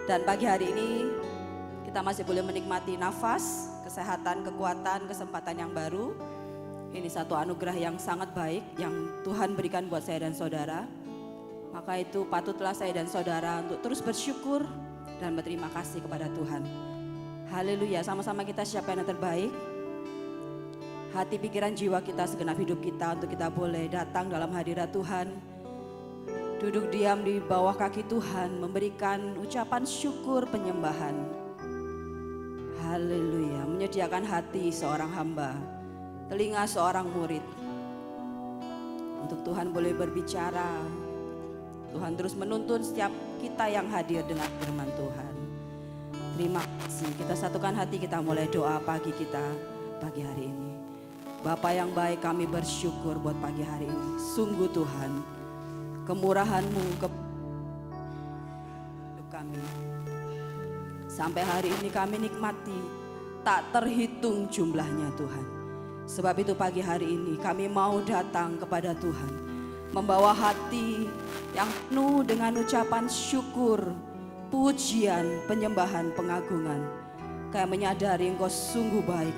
Dan pagi hari ini kita masih boleh menikmati nafas, kesehatan, kekuatan, kesempatan yang baru. Ini satu anugerah yang sangat baik yang Tuhan berikan buat saya dan saudara. Maka itu patutlah saya dan saudara untuk terus bersyukur dan berterima kasih kepada Tuhan. Haleluya, sama-sama kita siapkan yang terbaik. Hati, pikiran, jiwa kita, segenap hidup kita untuk kita boleh datang dalam hadirat Tuhan. Duduk diam di bawah kaki Tuhan, memberikan ucapan syukur penyembahan. Haleluya, menyediakan hati seorang hamba, telinga seorang murid. Untuk Tuhan boleh berbicara. Tuhan terus menuntun setiap kita yang hadir dengan firman Tuhan. Terima kasih, kita satukan hati, kita mulai doa pagi kita pagi hari ini. Bapa yang baik, kami bersyukur buat pagi hari ini. Sungguh Tuhan, kemurahan-Mu hidup kami. Sampai hari ini kami nikmati, tak terhitung jumlahnya Tuhan. Sebab itu pagi hari ini kami mau datang kepada Tuhan, membawa hati yang penuh dengan ucapan syukur, pujian, penyembahan, pengagungan. Kami menyadari Engkau sungguh baik,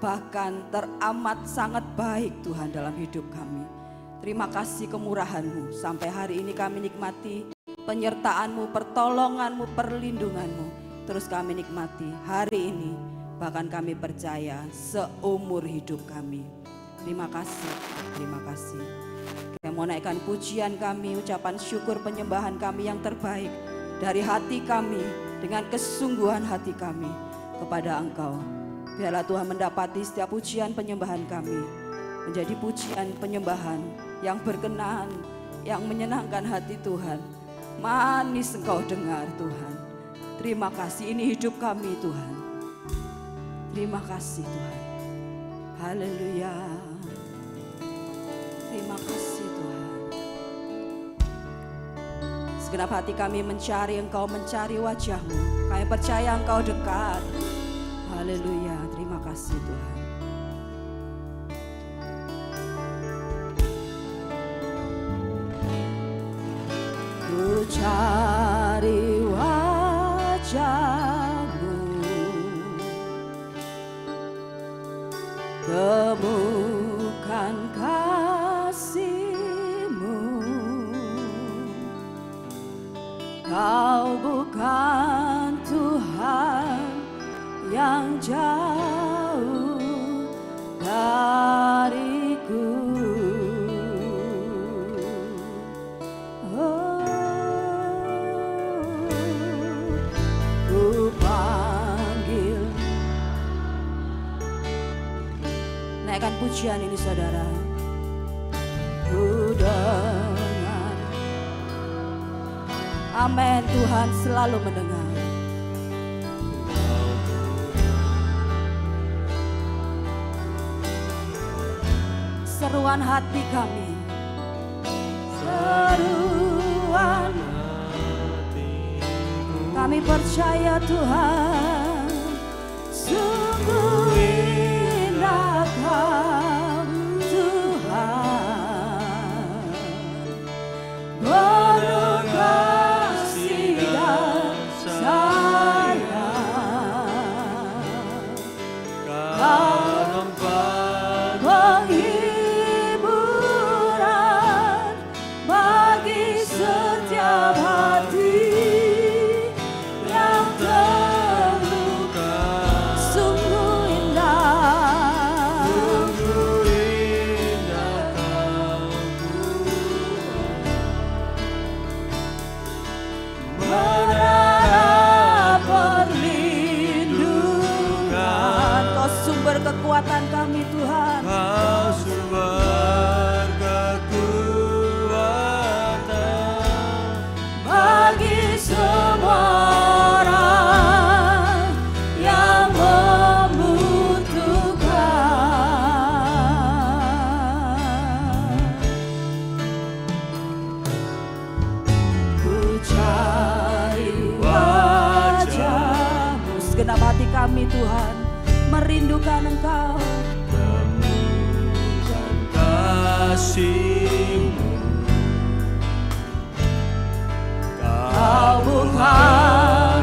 bahkan teramat sangat baik Tuhan dalam hidup kami. Terima kasih kemurahan-Mu, sampai hari ini kami nikmati penyertaan-Mu, pertolongan-Mu, perlindungan-Mu. Terus kami nikmati hari ini, bahkan kami percaya seumur hidup kami. Terima kasih, terima kasih. Kami mau naikkan pujian kami, ucapan syukur penyembahan kami yang terbaik dari hati kami, dengan kesungguhan hati kami kepada Engkau. Biarlah Tuhan mendapati setiap pujian penyembahan kami menjadi pujian penyembahan yang berkenan, yang menyenangkan hati Tuhan. Manis Engkau dengar Tuhan. Terima kasih, ini hidup kami Tuhan. Terima kasih Tuhan. Haleluya. Terima kasih Tuhan. Segenap hati kami mencari Engkau, mencari wajah-Mu. Kami percaya Engkau dekat. Haleluya, terima kasih Tuhan. Ku cari wajah-Mu, temukan kasih-Mu. Kau bukan Tuhan yang jauh dariku. Ku panggil. Naikkan pujian ini saudara. Ku dengar. Amin, Tuhan selalu mendengar. Seruan hati kami, seruan kami percaya Tuhan, sungguh indah Kau Tuhan, penuh kasih dan sayang. Kau penghiburan bagi setiap hati yang terluka. Sungguh indah, sungguh indah Kau menara perlindungan. Kau sumber kekuatan kami Tuhan. Kau sumber kekuatan bagi semua orang yang membutuhkan. Ku cari wajah-Mu, segenap hati kami Tuhan merindukan Engkau. temukan kasih-Mu. Kau bukan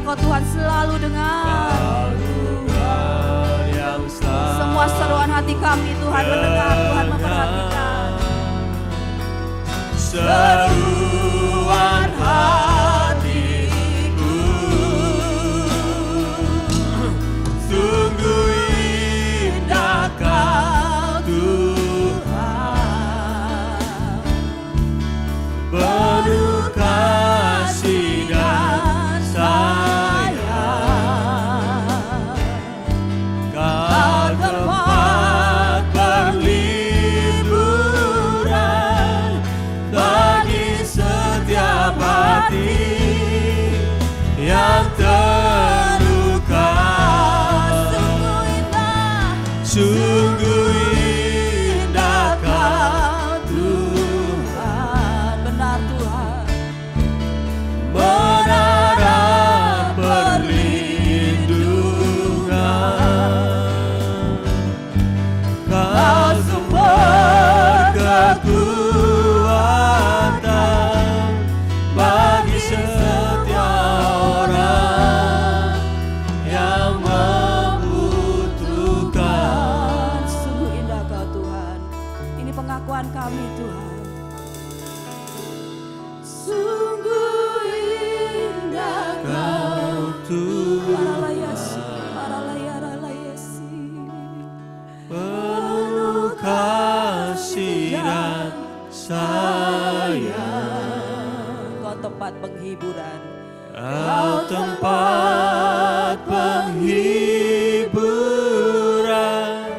Kau Tuhan selalu dengar. Tuhan yang selalu Semua seruan hati kami Tuhan mendengar, Tuhan memperhatikan. seruan hatiku. Sungguh indah Kau Tuhan, penuh kasih dan sayang. Kau tempat perlindungan bagi setiap hati yang terluka. Sungguh indah Kau Tuhan, Benar Tuhan. menara perlindungan. Kau sumber kekuatan bagi setiap orang yang membutuhkan. Sungguh indah Kau Tuhan. Ini pengakuan kami Tuhan. Sungguh indah Kau Tuhan, Paralayasi, paralayaralayasi. penuh kasih dan sayang. Kau tempat penghiburan. Kau tempat penghiburan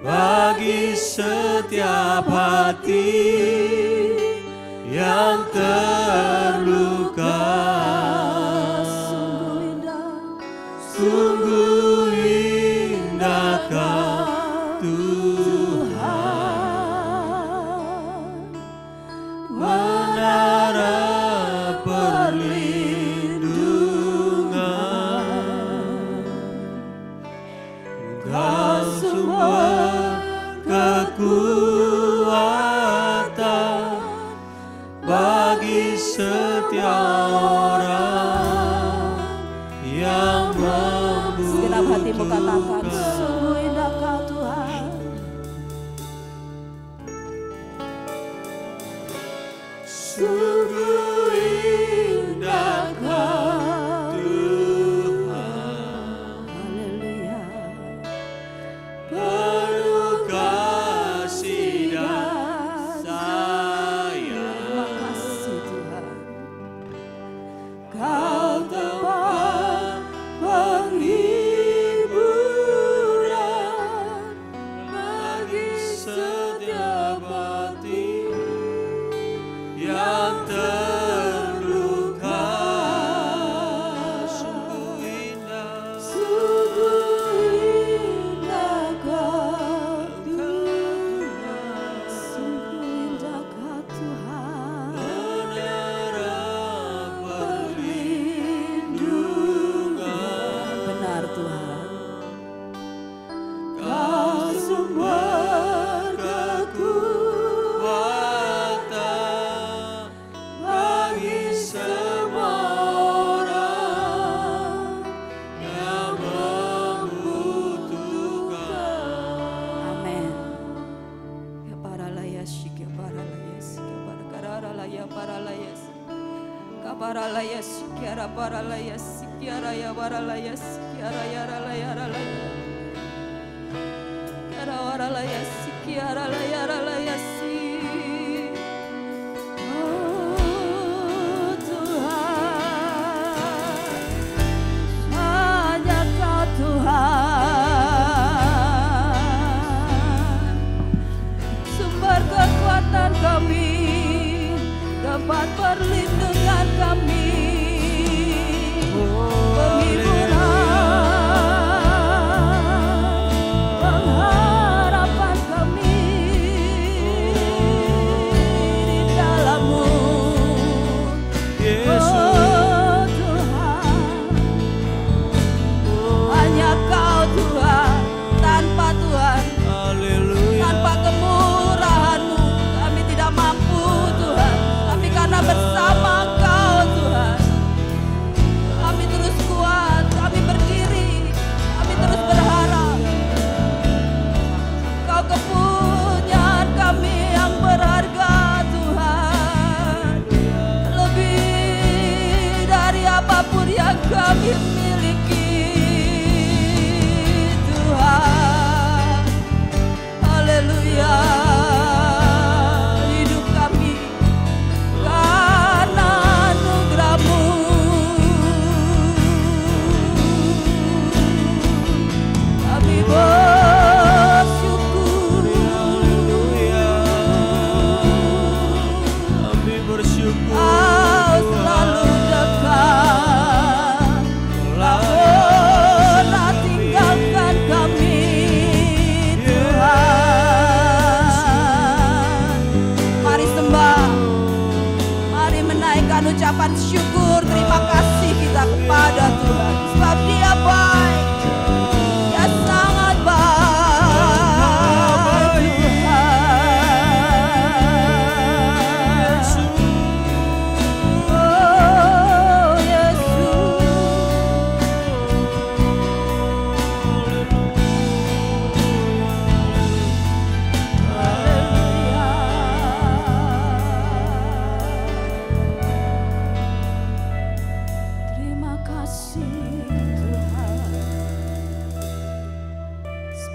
bagi setiap hati yang terluka. Sungguh indah. Sungguh indah Kau Tuhan, menara perlindungan. Kau sumber kekuatan bagi setiap orang yang Segenap hatimu katakan, membutuhkan. sungguh indah Kau Tuhan. Sungguh indah Kau Tuhan, Haleluya. penuh kasih dan sayang. Terima kasih Tuhan. Kau tempat penghiburan bagi setiap hati yang terluka. Sungguh indah, Sungguh indah Kau Tuhan. Sungguh indah Kau Tuhan. menara perlindungan. Benar Tuhan. Kau sumber kekuatan bagi semua orang yang membutuhkan. Amin. Ya para layas, ya para layas, ya para karara laya para layas. Kapara layas, kiara para layas, kiara ya para layas, kiara ya ralaya ralaya. Kiara wara layas, kiara laya ralaya si. Oh Tuhan, hanya Kau Tuhan, sumber kekuatan kami, tempat perlindungan kami, penghiburan, pengharapan kami.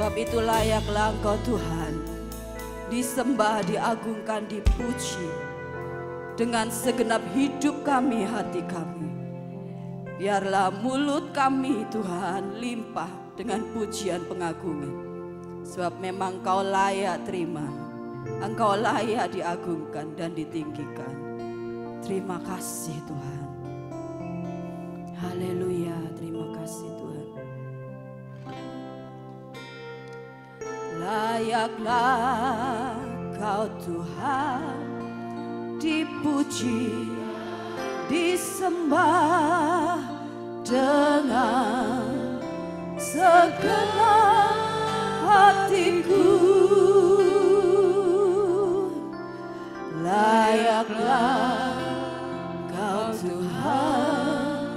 Sebab itu layaklah Engkau Tuhan, disembah, diagungkan, dipuji dengan segenap hidup kami, hati kami. Biarlah mulut kami Tuhan limpah dengan pujian pengagungan. Sebab memang Engkau layak terima, Engkau layak diagungkan dan ditinggikan. Terima kasih Tuhan. Haleluya, terima kasih Tuhan. Layaklah Kau Tuhan, dipuji, disembah dengan segenap hatiku. Layaklah Kau Tuhan,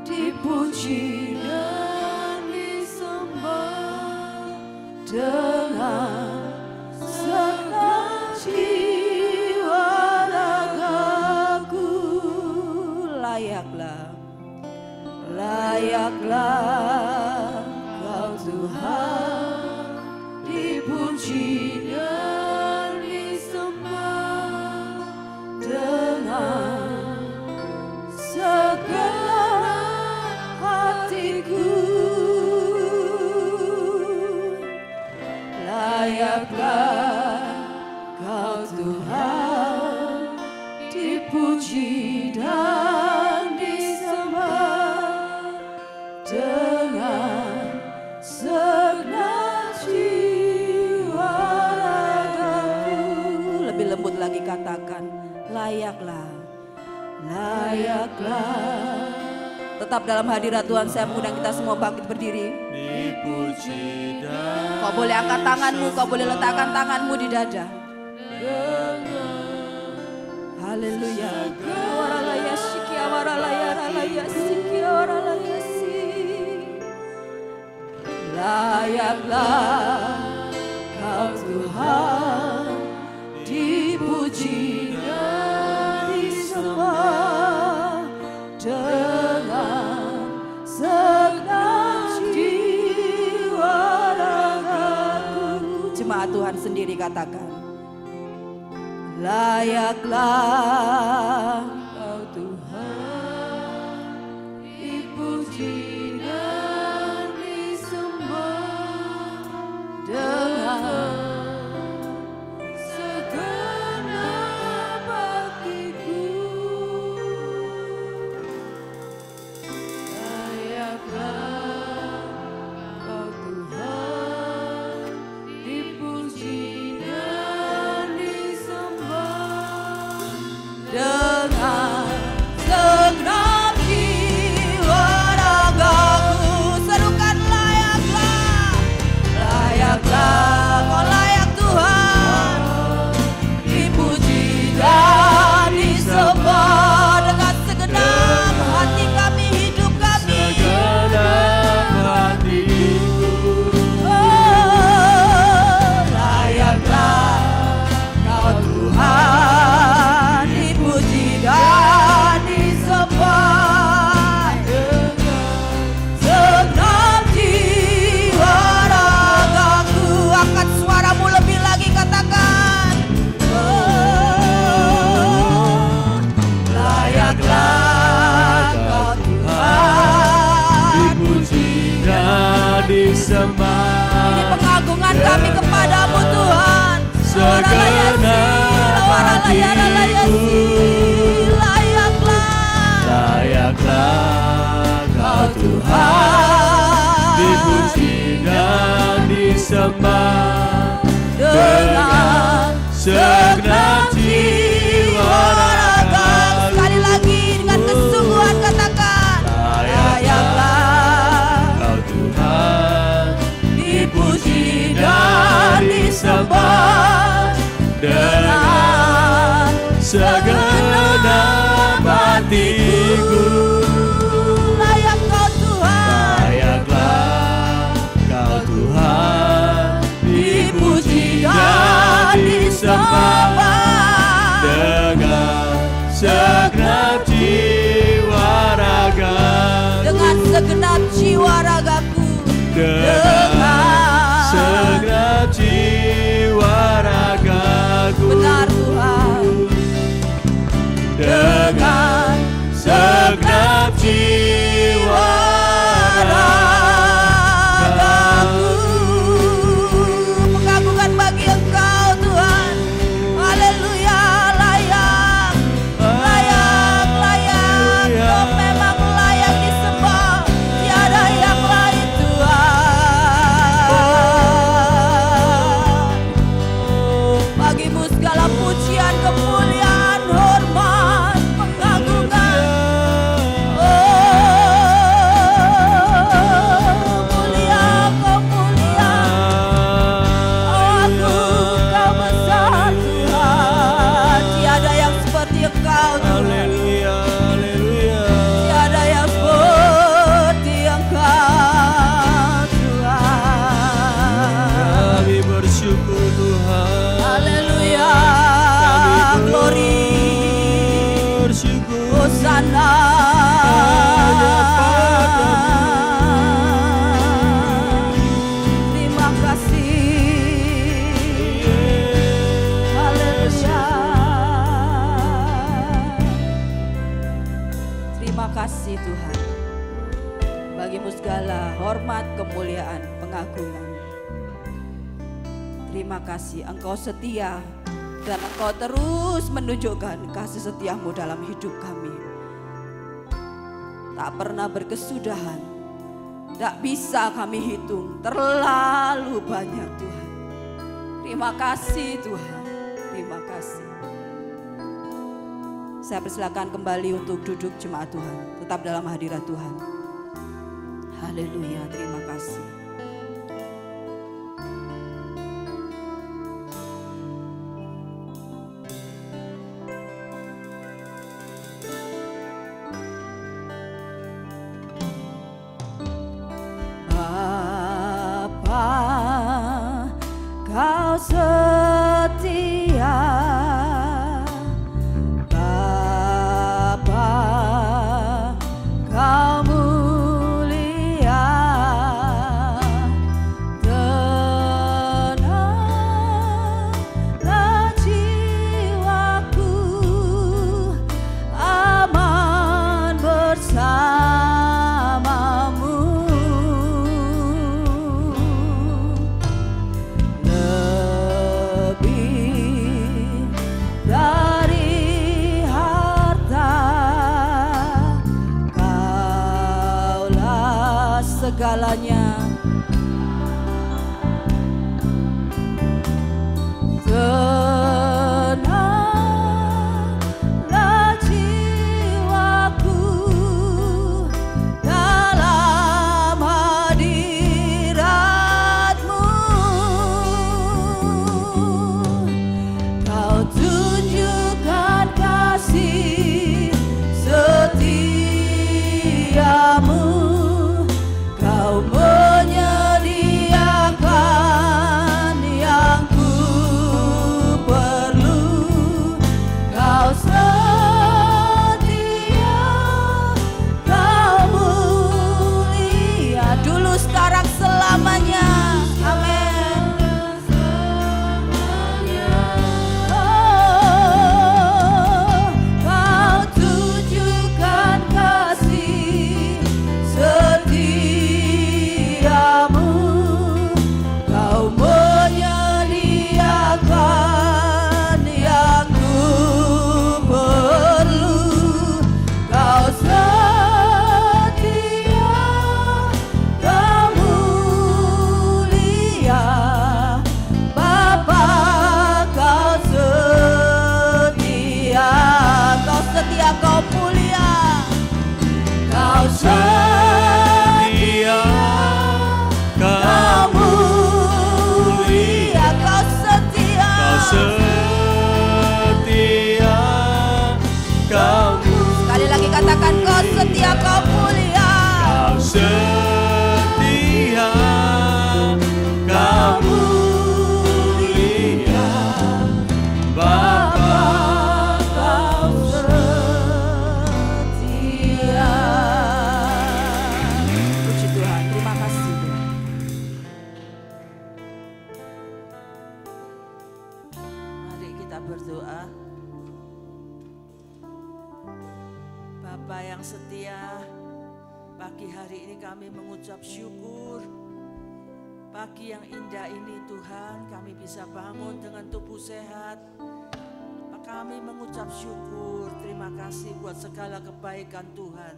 dipuji dan disembah dengan segenap jiwa ragaku. Layaklah Kau Tuhan, dipuji dan disembah dengan segenap hatiku. Layaklah Kau Tuhan, dipuji dan disembah dengan segenap jiwa ragaku. Lebih lembut lagi katakan, layaklah, layaklah. Tetap dalam hadirat Tuhan, saya mengundang kita semua bangkit berdiri. Dipuji dan Kau boleh angkat tanganmu, kau boleh letakkan tanganmu di dada. Haleluya. Waralaya sikia waralaya ralaya sikia waralaya si. Layaklah Kau Tuhan, dipuji dan disembah dengan segenap jiwa ragaku. Jemaat Tuhan sendiri katakan, layaklah Kau Tuhan, dipuji dan disembah dengan segenap hatiku. Layaklah Kau Tuhan, dipuji dan disembah dengan segenap jiwa ragaku. Serukan layaklah, layaklah, Kau layak Tuhan, dipuji dan disembah dengan segenap hati kami, hidup kami. segenap hatiku. Oh, layaklah Kau Tuhan, dipuji dan disembah dengan segenap jiwa ragaku. Angkat suaramu lebih lagi, katakan, oh, layaklah Kau Tuhan. Dipuji dan disembah Ini pengagungan kami kepadamu Tuhan. segenap hatiku. Layaklah Kau Tuhan, dipuji dan disembah dengan segenap jiwa ragaku. Sekali lagi dengan kesungguhan katakan, layaklah Kau Tuhan, dipuji dan disembah dengan segenap hatiku. Layak Kau Tuhan, Layaklah Kau Tuhan, dipuji dan disembah bagimu segala hormat, kemuliaan, pengagungan. Terima kasih Engkau setia dan Engkau terus menunjukkan kasih setiamu dalam hidup kami. Tak pernah berkesudahan, tak bisa kami hitung, terlalu banyak Tuhan. Terima kasih Tuhan, terima kasih. Saya persilakan kembali untuk duduk jemaat Tuhan, tetap dalam hadirat Tuhan. Haleluya, terima kasih. Bapa, Kau setia. Bapa, Kau mulia. Tenanglah jiwaku, aman bersamamu. Lebih dari harta, Kaulah segalanya. Tenanglah jiwaku dalam hadirat-Mu. Kau tunjukkan kasih setiamu. Kau menyediakan yang ku perlu. Kau setia, Kau mulia, dulu sekarang selamanya. Amin. Oh, Kau tunjukkan kasih setiamu. Kau menyediakan yang ku perlu. Kau setia, Kau mulia. Bapa, Kau setia. Kau setia, Kau mulia. Kau setia, Kau mulia. Kau setia. Kau setia, Kau Sekali lagi katakan, Kau setia, Kau mulia. Kau setia, Kau mulia. Bapa, Kau setia. Puji Tuhan, terima kasih Tuhan. Mari kita berdoa. Bapa yang setia, pagi hari ini kami mengucap syukur. Pagi yang indah ini Tuhan, kami bisa bangun dengan tubuh sehat. Kami mengucap syukur, terima kasih buat segala kebaikan Tuhan.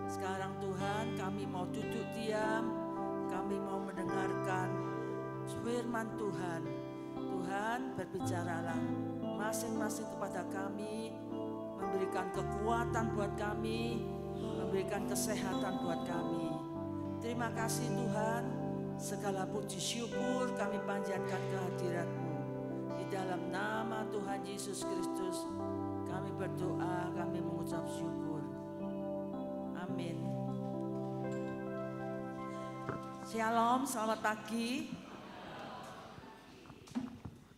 Sekarang Tuhan, kami mau duduk diam, kami mau mendengarkan firman Tuhan. Tuhan, berbicaralah masing-masing kepada kami, memberikan kekuatan buat kami, memberikan kesehatan buat kami. Terima kasih Tuhan, segala puji syukur kami panjatkan ke hadirat-Mu. Di dalam nama Tuhan Yesus Kristus kami berdoa, kami mengucap syukur. Amin. Shalom, selamat pagi.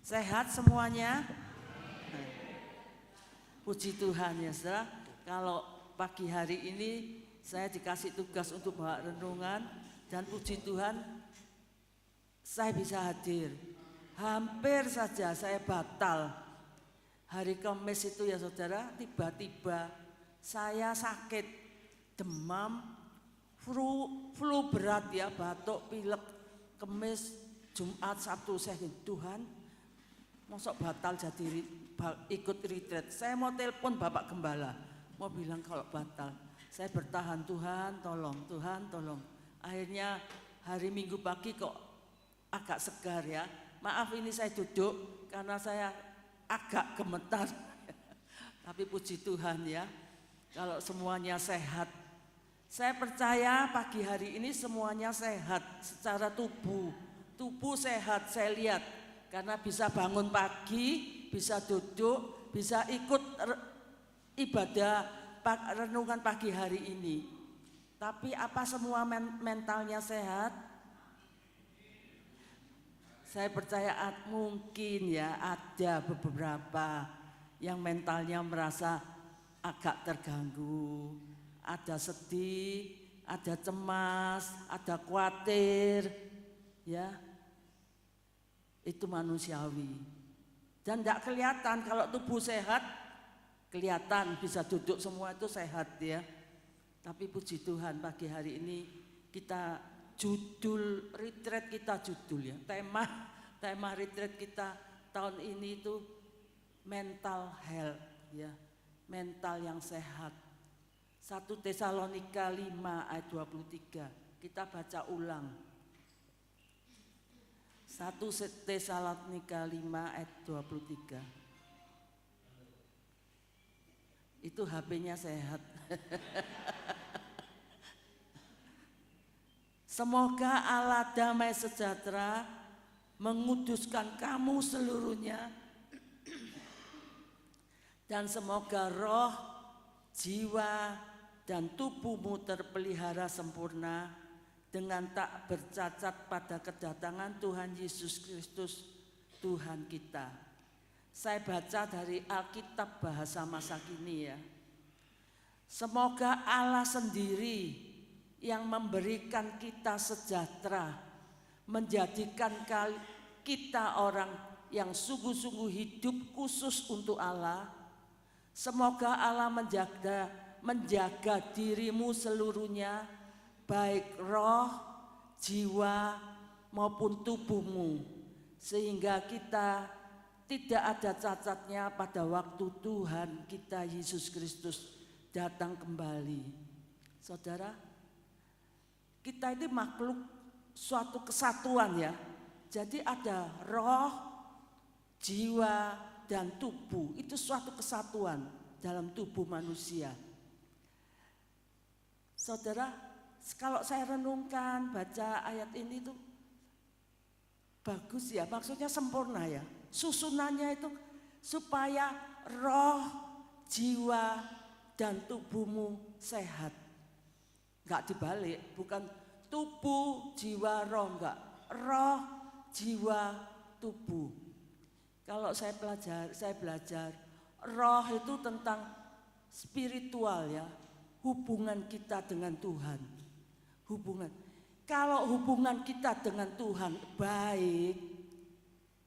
Sehat semuanya? Puji Tuhan ya saudara. Kalau pagi hari ini saya dikasih tugas untuk bawa renungan, dan puji Tuhan saya bisa hadir. Hampir saja saya batal. Hari Kamis itu ya saudara, tiba-tiba saya sakit, demam, flu berat ya, batuk, pilek, Kemis, Jumat, Sabtu. Saya Tuhan, mosok batal jadi ikut retreat. Saya mau telepon Bapak Gembala, mau bilang kalau batal. Saya bertahan, Tuhan tolong, Tuhan tolong. Akhirnya hari Minggu pagi kok agak segar ya. Maaf ini saya duduk karena saya agak gemetar. Tapi puji Tuhan ya, kalau semuanya sehat. Saya percaya pagi hari ini semuanya sehat secara tubuh. Tubuh sehat saya lihat. Karena bisa bangun pagi, bisa duduk, bisa ikut ibadah renungan pagi hari ini. Tapi apa semua mentalnya sehat? Saya percaya mungkin ya ada beberapa yang mentalnya merasa agak terganggu. Ada sedih, ada cemas, ada khawatir, ya itu manusiawi. Dan tidak kelihatan kalau tubuh sehat, kelihatan bisa duduk semua itu sehat ya. Tapi puji Tuhan pagi hari ini kita judul retreat kita ya, tema retreat kita tahun ini itu mental health ya, mental yang sehat. 1 Tesalonika 5 ayat 23. Kita baca ulang. 1 Tesalonika 5 ayat 23. Itu HP-nya sehat. Semoga Allah damai sejahtera menguduskan kamu seluruhnya, dan semoga roh, jiwa, dan tubuhmu terpelihara sempurna dengan tak bercacat pada kedatangan Tuhan Yesus Kristus Tuhan kita. Saya baca dari Alkitab bahasa masa kini ya. Semoga Allah sendiri yang memberikan kita sejahtera, menjadikan kita orang yang sungguh-sungguh hidup khusus untuk Allah. Semoga Allah menjaga dirimu seluruhnya, baik roh, jiwa maupun tubuhmu, sehingga kita tidak ada cacatnya pada waktu Tuhan kita Yesus Kristus datang kembali. Saudara, kita ini makhluk suatu kesatuan ya. Jadi ada roh, jiwa, dan tubuh. Itu suatu kesatuan dalam tubuh manusia. Saudara, kalau saya renungkan baca ayat ini tuh bagus ya, maksudnya sempurna ya. Susunannya itu supaya roh, jiwa, dan tubuhmu sehat. Enggak dibalik, bukan tubuh, jiwa, roh, enggak. Roh, jiwa, tubuh. Kalau saya belajar, roh itu tentang spiritual ya, hubungan kita dengan Tuhan. Kalau hubungan kita dengan Tuhan baik,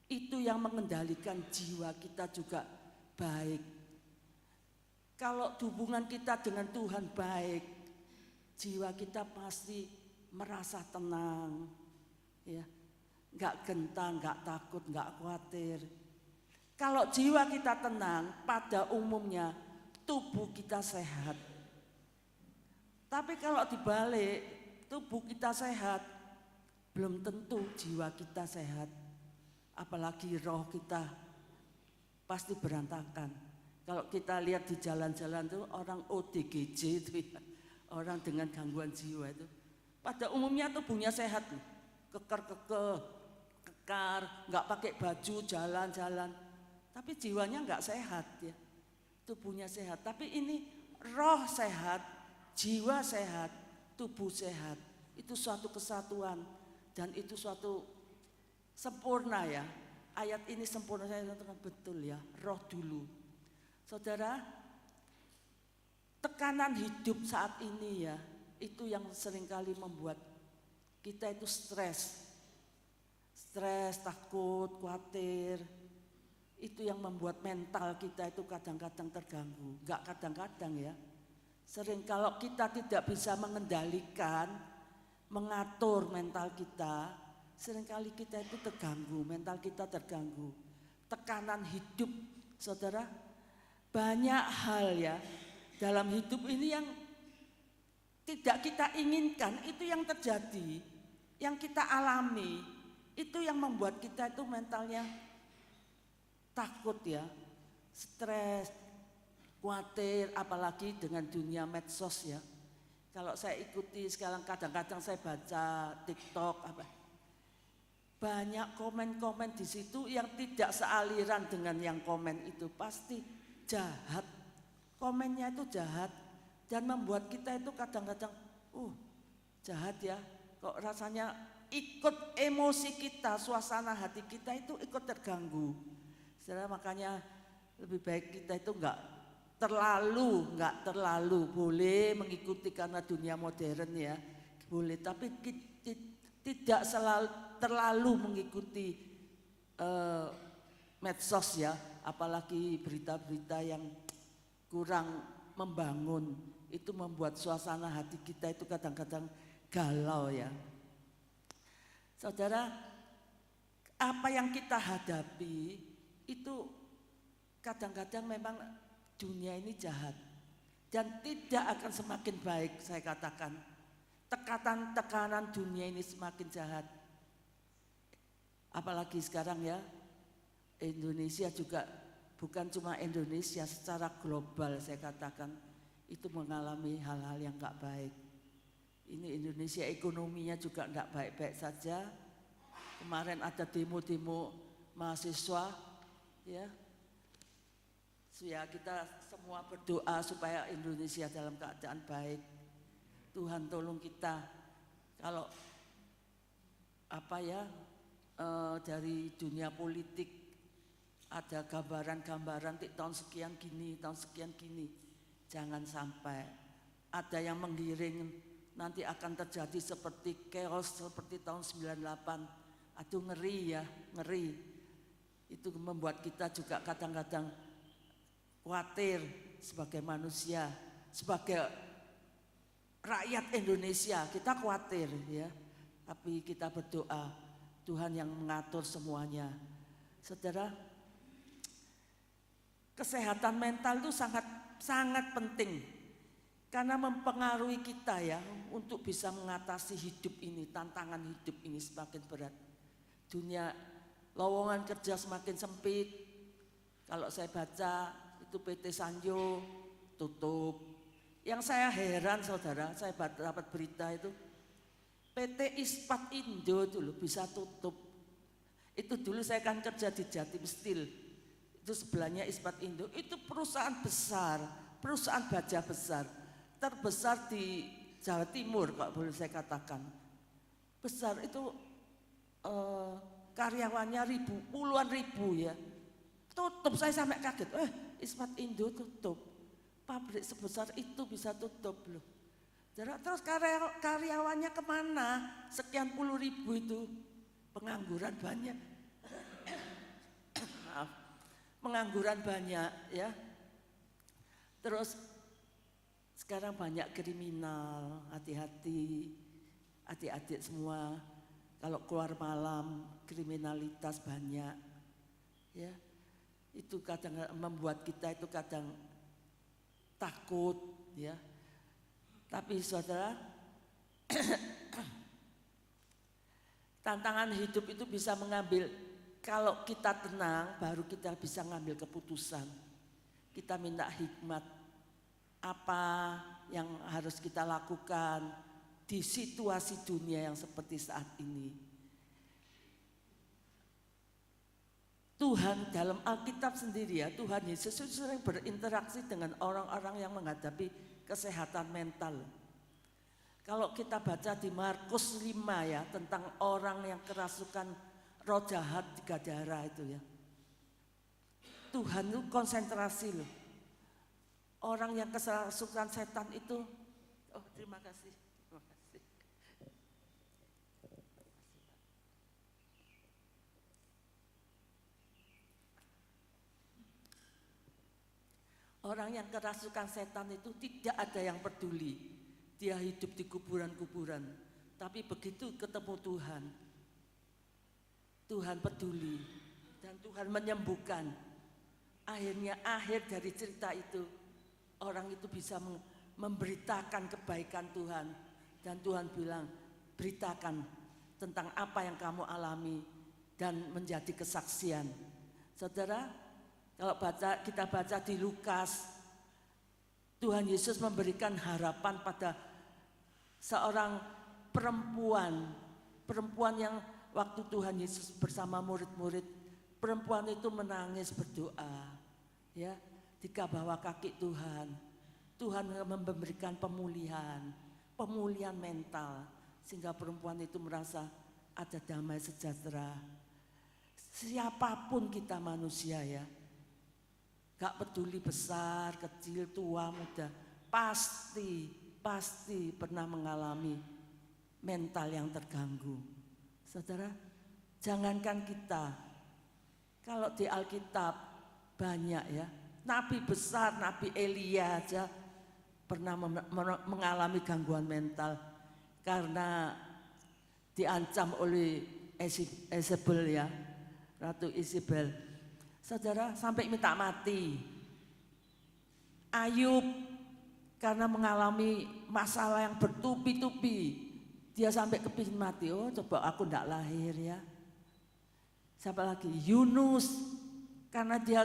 itu yang mengendalikan jiwa kita juga baik. Kalau hubungan kita dengan Tuhan baik, jiwa kita pasti merasa tenang, ya, nggak gentar, nggak takut, nggak khawatir. Kalau jiwa kita tenang, pada umumnya tubuh kita sehat. Tapi kalau dibalik, tubuh kita sehat, belum tentu jiwa kita sehat. Apalagi roh kita pasti berantakan. Kalau kita lihat di jalan-jalan tuh orang ODGJ itu ya, orang dengan gangguan jiwa itu, pada umumnya tubuhnya sehat, kekar, nggak pakai baju jalan-jalan, tapi jiwanya nggak sehat ya, tubuhnya sehat. Tapi ini roh sehat, jiwa sehat, tubuh sehat, itu suatu kesatuan dan itu suatu sempurna ya. Ayat ini sempurna, saya katakan betul ya, roh dulu. Saudara, tekanan hidup saat ini ya, itu yang seringkali membuat kita itu stres, takut, khawatir. Itu yang membuat mental kita itu kadang-kadang terganggu. Enggak kadang-kadang ya, Sering kalau kita tidak bisa mengendalikan, mengatur mental kita, seringkali kita itu terganggu, mental kita terganggu. Tekanan hidup, saudara, banyak hal ya dalam hidup ini yang tidak kita inginkan, itu yang terjadi, yang kita alami, itu yang membuat kita itu mentalnya takut ya, stres, khawatir, apalagi dengan dunia medsos ya. Kalau saya ikuti sekarang kadang-kadang saya baca TikTok banyak komen-komen di situ yang tidak sealiran dengan yang komen itu, pasti jahat. Komennya itu jahat dan membuat kita itu kadang-kadang jahat ya. Kok rasanya ikut emosi kita, suasana hati kita itu ikut terganggu. Saudara, makanya lebih baik kita itu enggak terlalu boleh mengikuti karena dunia modern ya, boleh, tapi tidak terlalu mengikuti medsos ya, apalagi berita-berita yang kurang membangun, itu membuat suasana hati kita itu kadang-kadang galau ya. Saudara, apa yang kita hadapi itu kadang-kadang memang dunia ini jahat dan tidak akan semakin baik, saya katakan. Tekanan dunia ini semakin jahat. Apalagi sekarang ya, Indonesia juga, bukan cuma Indonesia, secara global saya katakan itu mengalami hal-hal yang enggak baik. Ini Indonesia ekonominya juga enggak baik-baik saja. Kemarin ada demo-demo mahasiswa ya. Ya, kita semua berdoa supaya Indonesia dalam keadaan baik. Tuhan tolong kita. Kalau dari dunia politik ada gambaran-gambaran tahun sekian gini, jangan sampai ada yang menggiring nanti akan terjadi seperti chaos seperti tahun 98. Aduh, ngeri ya, ngeri. Itu membuat kita juga kadang-kadang khawatir sebagai manusia, sebagai rakyat Indonesia, kita khawatir ya. Tapi kita berdoa, Tuhan yang mengatur semuanya. Saudara, kesehatan mental itu sangat penting karena mempengaruhi kita ya untuk bisa mengatasi hidup ini, tantangan hidup ini semakin berat. Dunia lowongan kerja semakin sempit. Kalau saya baca itu PT Sanyo tutup. Yang saya heran saudara, saya dapat berita itu PT Ispat Indo dulu bisa tutup. Itu dulu saya kan kerja di Jatim Steel, itu sebelahnya Ispat Indo, itu perusahaan besar, perusahaan baja besar, terbesar di Jawa Timur kalau boleh saya katakan. Besar itu karyawannya puluhan ribu ya. Tutup, saya sampai kaget, Ispat Indo tutup, pabrik sebesar itu bisa tutup loh. Terus karyawannya kemana? Sekian puluh ribu itu, pengangguran banyak. Maaf, pengangguran banyak ya. Terus sekarang banyak kriminal, hati-hati, adik-adik semua. Kalau keluar malam, kriminalitas banyak ya. Itu kadang membuat kita itu kadang takut ya. Tapi saudara, tantangan hidup itu bisa mengambil, kalau kita tenang baru kita bisa ngambil keputusan. Kita minta hikmat apa yang harus kita lakukan di situasi dunia yang seperti saat ini. Tuhan dalam Alkitab sendiri ya, Tuhan Yesus sering berinteraksi dengan orang-orang yang menghadapi kesehatan mental. Kalau kita baca di Markus 5 ya, tentang orang yang kerasukan roh jahat 3 darah itu ya. Tuhan itu konsentrasi loh. Orang yang kerasukan setan itu, terima kasih. Orang yang kerasukan setan itu tidak ada yang peduli. Dia hidup di kuburan-kuburan. Tapi begitu ketemu Tuhan, Tuhan peduli dan Tuhan menyembuhkan. Akhirnya akhir dari cerita itu, orang itu bisa memberitakan kebaikan Tuhan. Dan Tuhan bilang, beritakan tentang apa yang kamu alami dan menjadi kesaksian. Saudara, kalau kita baca di Lukas, Tuhan Yesus memberikan harapan pada seorang perempuan yang waktu Tuhan Yesus bersama murid-murid, perempuan itu menangis berdoa, ya, di bawah kaki Tuhan. Tuhan memberikan pemulihan mental, sehingga perempuan itu merasa ada damai sejahtera. Siapapun kita manusia ya, gak peduli besar, kecil, tua, muda, pasti pernah mengalami mental yang terganggu. Saudara, jangankan kita, kalau di Alkitab banyak ya, nabi besar, Nabi Elia aja pernah mengalami gangguan mental karena diancam oleh Isabel ya, Ratu Isabel. Saudara, sampai minta mati. Ayub karena mengalami masalah yang bertubi-tubi, dia sampai kepingin mati. Oh, coba aku ndak lahir ya. Siapa lagi? Yunus, karena dia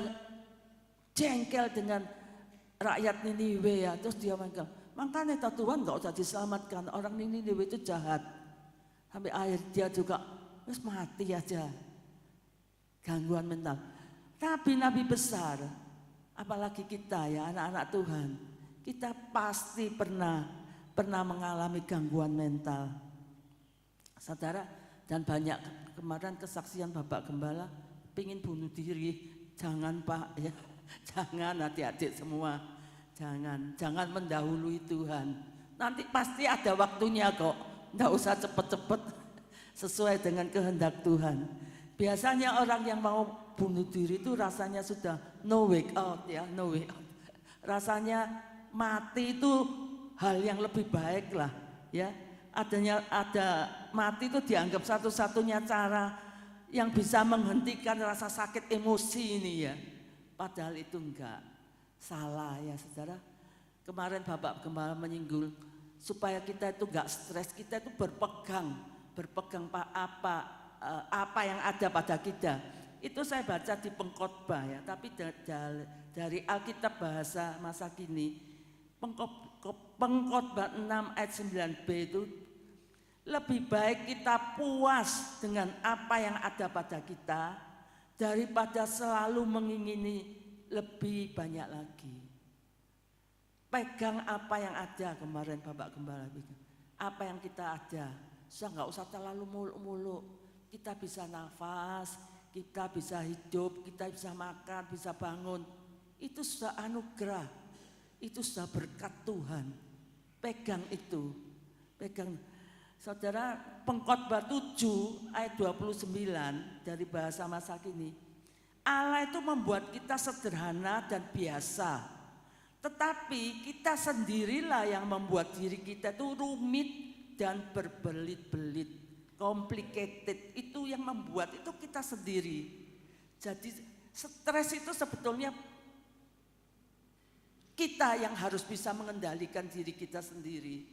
jengkel dengan rakyat Niniwe ya, terus dia mengatakan, makanya Tuhan nggak usah diselamatkan, orang Niniwe itu jahat. Sampai akhir dia juga terus mati aja, gangguan mental. Tapi nabi besar, apalagi kita ya anak-anak Tuhan, kita pasti pernah mengalami gangguan mental. Saudara, dan banyak kemarin kesaksian Bapak Gembala pingin bunuh diri. Jangan Pak ya, jangan adik-adik semua, jangan mendahului Tuhan. Nanti pasti ada waktunya kok, nggak usah cepet-cepet, sesuai dengan kehendak Tuhan. Biasanya orang yang mau bunuh diri itu rasanya sudah no way out ya, no way out. Rasanya mati itu hal yang lebih baik lah ya. Ada mati itu dianggap satu-satunya cara yang bisa menghentikan rasa sakit emosi ini ya. Padahal itu enggak, salah ya saudara. Kemarin Bapak Gembala menyinggung supaya kita itu enggak stres, kita itu berpegang apa yang ada pada kita. Itu saya baca di Pengkhotbah ya, tapi dari Alkitab bahasa masa kini, Pengkhotbah 6 ayat 9b itu, lebih baik kita puas dengan apa yang ada pada kita daripada selalu mengingini lebih banyak lagi. Pegang apa yang ada, kemarin Bapak Gembala bilang, apa yang kita ada, sudah nggak usah terlalu muluk-muluk. Kita bisa nafas, kita bisa hidup, kita bisa makan, bisa bangun. Itu sudah anugerah, itu sudah berkat Tuhan. Pegang itu, pegang. Saudara, Pengkhotbah 7 ayat 29 dari bahasa masa kini. Allah itu membuat kita sederhana dan biasa. Tetapi kita sendirilah yang membuat diri kita itu rumit dan berbelit-belit. Complicated, itu yang membuat itu kita sendiri. Jadi stres itu sebetulnya kita yang harus bisa mengendalikan diri kita sendiri.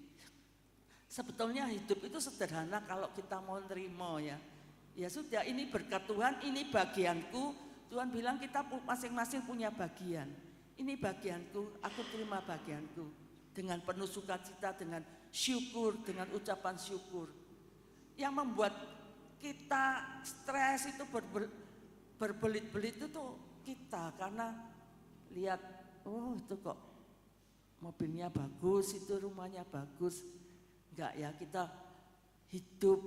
Sebetulnya hidup itu sederhana kalau kita mau nerima ya. Ya sudah, ini berkat Tuhan, ini bagianku. Tuhan bilang kita masing-masing punya bagian. Ini bagianku, aku terima bagianku. Dengan penuh sukacita, dengan syukur, dengan ucapan syukur. Yang membuat kita stres itu berbelit-belit itu tuh kita, karena lihat, oh itu kok mobilnya bagus, itu rumahnya bagus. Enggak ya, kita hidup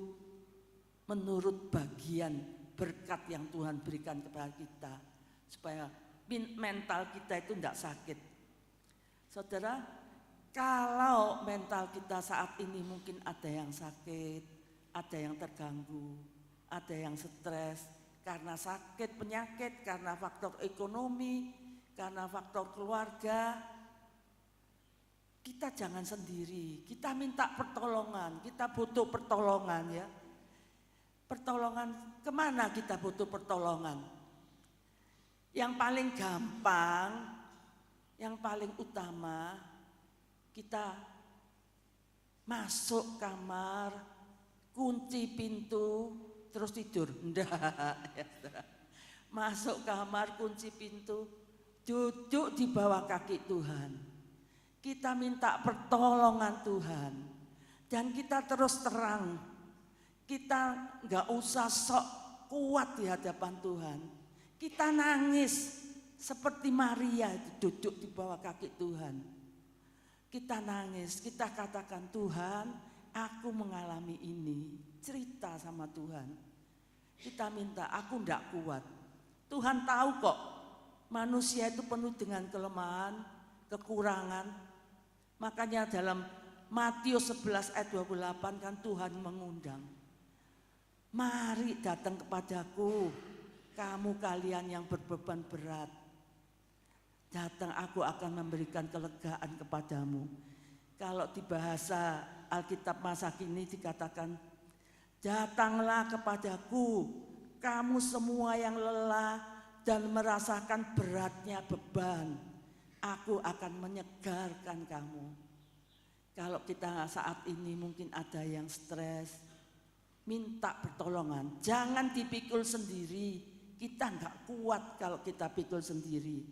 menurut bagian berkat yang Tuhan berikan kepada kita, supaya mental kita itu enggak sakit. Saudara, kalau mental kita saat ini mungkin ada yang sakit, ada yang terganggu, ada yang stres karena sakit, penyakit, karena faktor ekonomi, karena faktor keluarga, kita jangan sendiri, kita minta pertolongan, kita butuh pertolongan ya. Pertolongan, kemana kita butuh pertolongan? Yang paling gampang, yang paling utama, kita masuk kamar, kunci pintu, terus tidur. Enggak, ya, masuk kamar, kunci pintu, duduk di bawah kaki Tuhan. Kita minta pertolongan Tuhan. Dan kita terus terang. Kita enggak usah sok kuat di hadapan Tuhan. Kita nangis seperti Maria duduk di bawah kaki Tuhan. Kita nangis, kita katakan, Tuhan, aku mengalami ini. Cerita sama Tuhan. Kita minta, aku enggak kuat. Tuhan tahu kok, manusia itu penuh dengan kelemahan, kekurangan. Makanya dalam Matius 11 ayat 28 kan Tuhan mengundang. Mari datang kepadaku, kamu kalian yang berbeban berat. Datang, aku akan memberikan kelegaan kepadamu. Kalau di bahasa Alkitab masa kini dikatakan, datanglah kepadaku, kamu semua yang lelah dan merasakan beratnya beban. Aku akan menyegarkan kamu. Kalau kita saat ini mungkin ada yang stres, minta pertolongan. Jangan dipikul sendiri. Kita enggak kuat kalau kita pikul sendiri.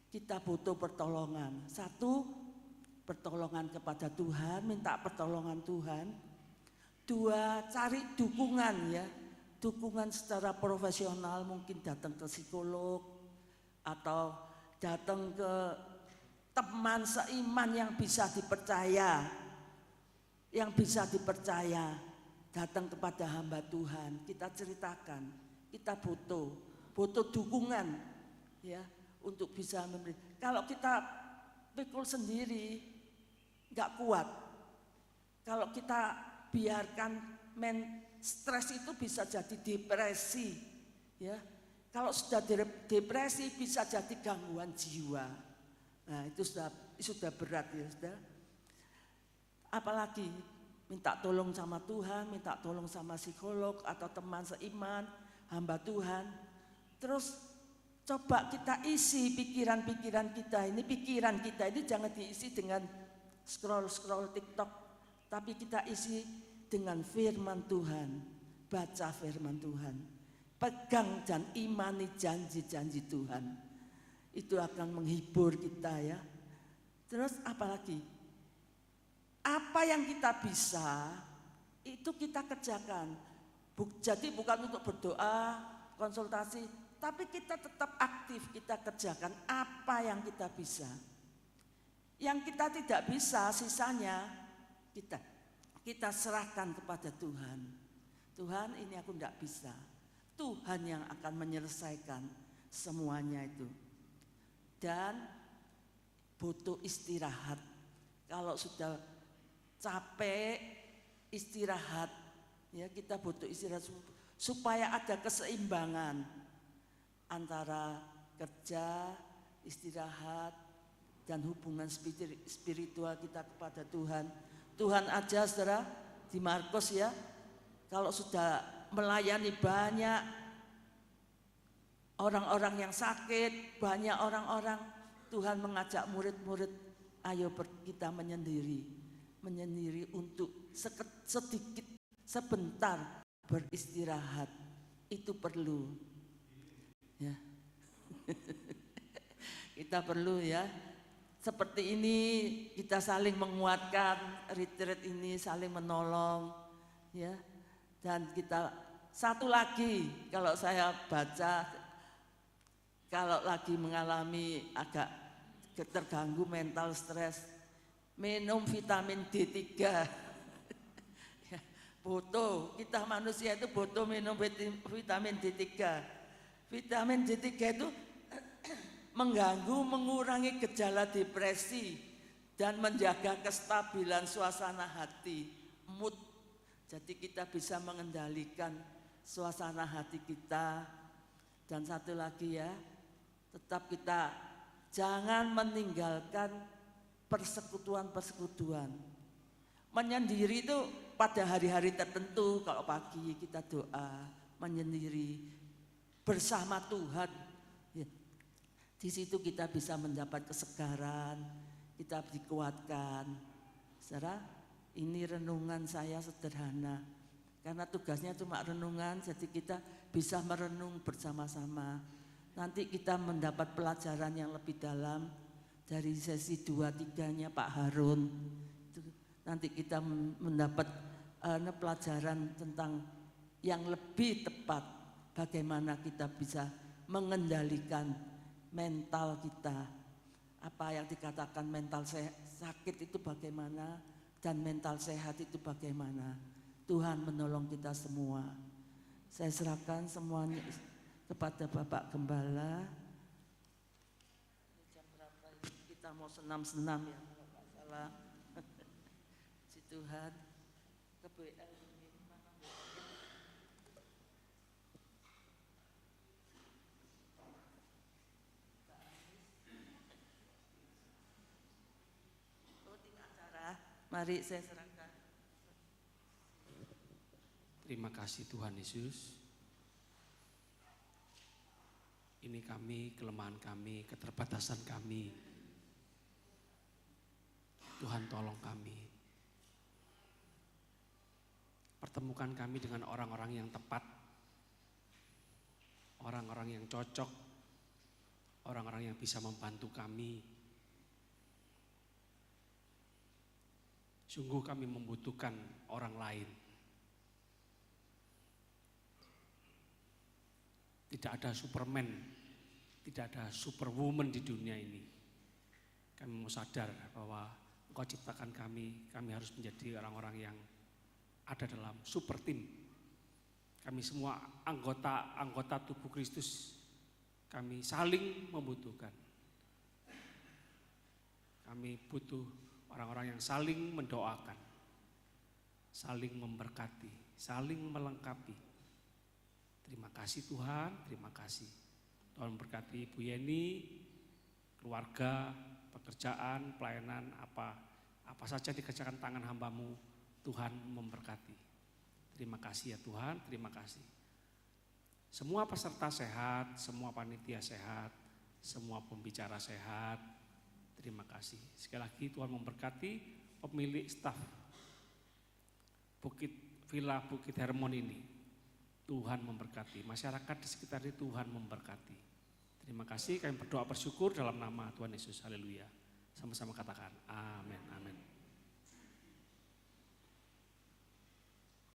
Kita butuh pertolongan. Satu, pertolongan kepada Tuhan, minta pertolongan Tuhan. Dua, cari dukungan ya. Dukungan secara profesional, mungkin datang ke psikolog atau datang ke teman seiman yang bisa dipercaya. Yang bisa dipercaya. Datang kepada hamba Tuhan, kita ceritakan, kita butuh dukungan ya untuk bisa memberi. Kalau kita pikul sendiri nggak kuat. Kalau kita biarkan stres itu bisa jadi depresi ya. Kalau sudah depresi bisa jadi gangguan jiwa. Nah, itu sudah berat ya, sudah. Apalagi minta tolong sama Tuhan, minta tolong sama psikolog atau teman seiman, hamba Tuhan. Terus coba kita isi pikiran-pikiran kita ini. Pikiran kita ini jangan diisi dengan scroll TikTok, tapi kita isi dengan firman Tuhan. Baca firman Tuhan. Pegang dan imani janji-janji Tuhan. Itu akan menghibur kita ya. Terus apalagi? Apa yang kita bisa, itu kita kerjakan. Jadi bukan untuk berdoa, konsultasi, tapi kita tetap aktif, kita kerjakan apa yang kita bisa. Yang kita tidak bisa, sisanya kita serahkan kepada Tuhan. Tuhan, ini aku tidak bisa. Tuhan yang akan menyelesaikan semuanya itu. Dan butuh istirahat. Kalau sudah capek, istirahat. Ya, kita butuh istirahat supaya ada keseimbangan antara kerja, istirahat, dan hubungan spiritual kita kepada Tuhan. Tuhan aja saudara di Markus ya, kalau sudah melayani banyak orang-orang yang sakit, banyak orang-orang, Tuhan mengajak murid-murid, ayo kita menyendiri untuk sedikit, sebentar beristirahat. Itu perlu ya. Kita perlu ya. Seperti ini kita saling menguatkan, retreat ini saling menolong ya. Dan kita satu lagi, kalau saya baca, kalau lagi mengalami agak terganggu mental stres, minum vitamin D3. Ya, butuh, kita manusia itu butuh minum vitamin D3. Vitamin D3 itu mengganggu, mengurangi gejala depresi dan menjaga kestabilan suasana hati, mood. Jadi kita bisa mengendalikan suasana hati kita. Dan satu lagi ya, tetap kita Jangan meninggalkan persekutuan-persekutuan. Menyendiri itu pada hari-hari tertentu, kalau pagi kita doa, menyendiri bersama Tuhan. Ya. Di situ kita bisa mendapat kesegaran, kita dikuatkan. Saudara, ini renungan saya sederhana. Karena tugasnya cuma renungan, jadi kita bisa merenung bersama-sama. Nanti kita mendapat pelajaran yang lebih dalam dari sesi 2-3-nya Pak Harun. Nanti kita mendapat pelajaran tentang yang lebih tepat, bagaimana kita bisa mengendalikan mental kita. Apa yang dikatakan mental sakit itu bagaimana, dan mental sehat itu bagaimana. Tuhan menolong kita semua. Saya serahkan semuanya kepada Bapak Gembala. Jam berapa ini? Kita mau senam-senam ya, kalau nggak salah. Si Tuhan ke BL ini mana? Oh, tinggal acara. Mari saya serahkan. Terima kasih Tuhan Yesus. Ini kami, kelemahan kami, keterbatasan kami. Tuhan tolong kami. Pertemukan kami dengan orang-orang yang tepat. Orang-orang yang cocok. Orang-orang yang bisa membantu kami. Sungguh kami membutuhkan orang lain. Tidak ada Superman, tidak ada Superwoman di dunia ini. Kami mau sadar bahwa Engkau ciptakan kami harus menjadi orang-orang yang ada dalam super team. Kami semua anggota tubuh Kristus. Kami saling membutuhkan. Kami butuh orang-orang yang saling mendoakan, saling memberkati, saling melengkapi. Terima kasih Tuhan, terima kasih. Tuhan memberkati Ibu Yeni, keluarga, pekerjaan, pelayanan, apa saja dikerjakan tangan hamba-Mu, Tuhan memberkati. Terima kasih ya Tuhan, terima kasih. Semua peserta sehat, semua panitia sehat, semua pembicara sehat, terima kasih. Sekali lagi Tuhan memberkati pemilik staf Villa Bukit Hermon ini. Tuhan memberkati, masyarakat di sekitar ini Tuhan memberkati. Terima kasih, kami berdoa bersyukur dalam nama Tuhan Yesus, haleluya. Sama-sama katakan, amin, amin.